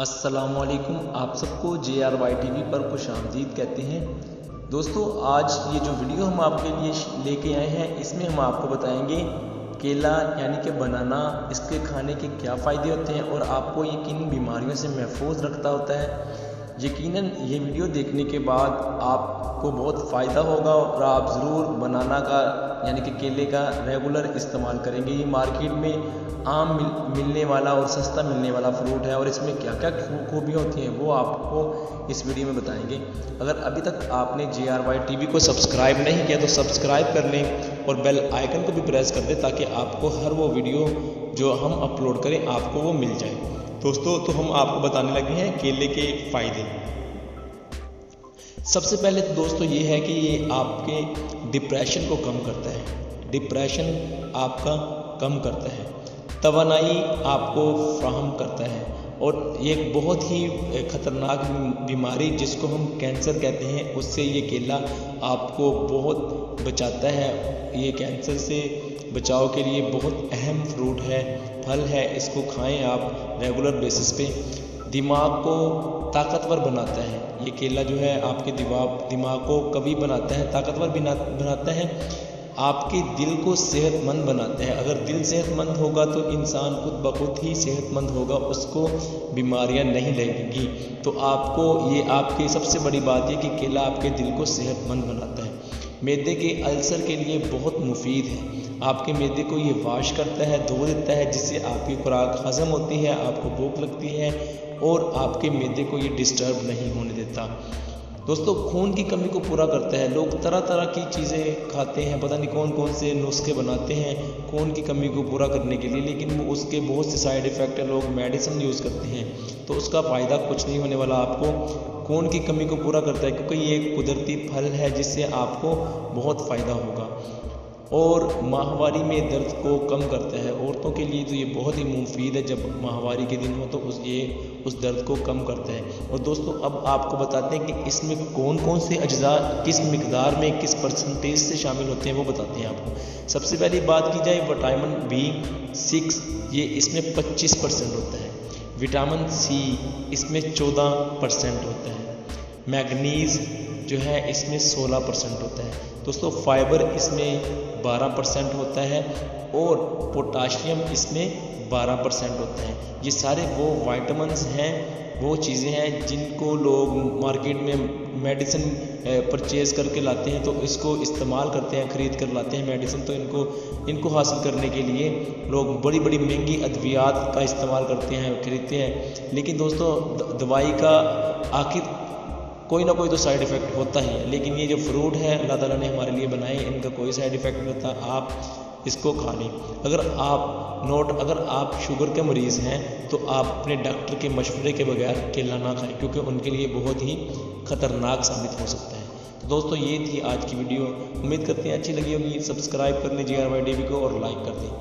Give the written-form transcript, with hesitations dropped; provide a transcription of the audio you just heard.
अस्सलामुअलैकुम, आप सबको JRY TV पर खुशामदीद कहते हैं। दोस्तों, आज ये जो वीडियो हम आपके लिए लेके आए हैं, इसमें हम आपको बताएंगे केला यानी कि बनाना, इसके खाने के क्या फ़ायदे होते हैं और आपको ये किन बीमारियों से महफूज रखता होता है। यकीनन ये वीडियो देखने के बाद आपको बहुत फ़ायदा होगा और आप ज़रूर बनाना का यानी कि केले का रेगुलर इस्तेमाल करेंगे। ये मार्केट में आम मिलने वाला और सस्ता मिलने वाला फ्रूट है और इसमें क्या क्या खूबियाँ होती हैं वो आपको इस वीडियो में बताएंगे। अगर अभी तक आपने JRY TV को सब्सक्राइब नहीं किया तो सब्सक्राइब कर लें और बेल आइकन को भी प्रेस कर दें ताकि आपको हर वो वीडियो जो हम अपलोड करें आपको वो मिल जाए। दोस्तों, तो हम आपको बताने लगे हैं केले के फ़ायदे। सबसे पहले तो दोस्तों ये है कि ये आपके डिप्रेशन को कम करता है, डिप्रेशन आपका कम करता है, तवानाई आपको फ्राहम करता है और ये एक बहुत ही ख़तरनाक बीमारी जिसको हम कैंसर कहते हैं उससे ये केला आपको बहुत बचाता है। ये कैंसर से बचाव के लिए बहुत अहम फ्रूट है, फल है। इसको खाएं आप रेगुलर बेसिस पे। दिमाग को ताकतवर बनाता है ये केला जो है, आपके दिमाग को कवि बनाता है, ताकतवर बनाता है, आपके दिल को सेहतमंद बनाता है। अगर दिल सेहतमंद होगा तो इंसान खुद ब खुद ही सेहतमंद होगा, उसको बीमारियां नहीं लगेंगी। तो आपको ये आपकी सबसे बड़ी बात है कि केला आपके दिल को सेहतमंद बनाता है। मैदे के अल्सर के लिए बहुत मुफीद है, आपके मैदे को ये वाश करता है, धो देता है, जिससे आपकी खुराक हजम होती है, आपको भूख लगती है और आपके मैदे को ये डिस्टर्ब नहीं होने देता। दोस्तों, खून की कमी को पूरा करता है। लोग तरह तरह की चीज़ें खाते हैं, पता नहीं कौन कौन से नुस्खे बनाते हैं खून की कमी को पूरा करने के लिए, लेकिन वो उसके बहुत से साइड इफ़ेक्ट है। लोग मेडिसिन यूज़ करते हैं तो उसका फ़ायदा कुछ नहीं होने वाला। आपको खून की कमी को पूरा करता है क्योंकि ये एक कुदरती फल है जिससे आपको बहुत फ़ायदा होगा और माहवारी में दर्द को कम करता है। औरतों के लिए तो ये बहुत ही मुफीद है, जब माहवारी के दिन हो तो उस दर्द को कम करता है। और दोस्तों, अब आपको बताते हैं कि इसमें कौन कौन से अज्जा किस मिकदार में किस परसेंटेज से शामिल होते हैं वो बताते हैं आपको। सबसे पहली बात की जाए विटामिन B6, ये इसमें 25% होता है। विटामिन C इसमें 14% होता है। मैग्नीज जो है इसमें 16% होता है। दोस्तों, फाइबर इसमें 12% होता है और पोटाशियम इसमें 12% होता है। ये सारे वो विटामिन्स हैं, वो चीज़ें हैं जिनको लोग मार्केट में मेडिसिन परचेज़ करके लाते हैं तो इसको इस्तेमाल करते हैं, ख़रीद कर लाते हैं मेडिसिन। तो इनको हासिल करने के लिए लोग बड़ी बड़ी महंगी अद्वियात का इस्तेमाल करते हैं, खरीदते हैं। लेकिन दोस्तों, दवाई का आखिर कोई ना कोई तो साइड इफ़ेक्ट होता ही है, लेकिन ये जो फ्रूट है अल्लाह ताला ने हमारे लिए बनाए, इनका कोई साइड इफ़ेक्ट नहीं होता। आप इसको खा लें। अगर आप शुगर के मरीज़ हैं तो आप अपने डॉक्टर के मशवरे के बगैर केला ना खाएं क्योंकि उनके लिए बहुत ही ख़तरनाक साबित हो सकता है। तो दोस्तों, ये थी आज की वीडियो। उम्मीद करते हैं अच्छी लगी होगी। सब्सक्राइब कर लें JRY TV को और लाइक कर दें।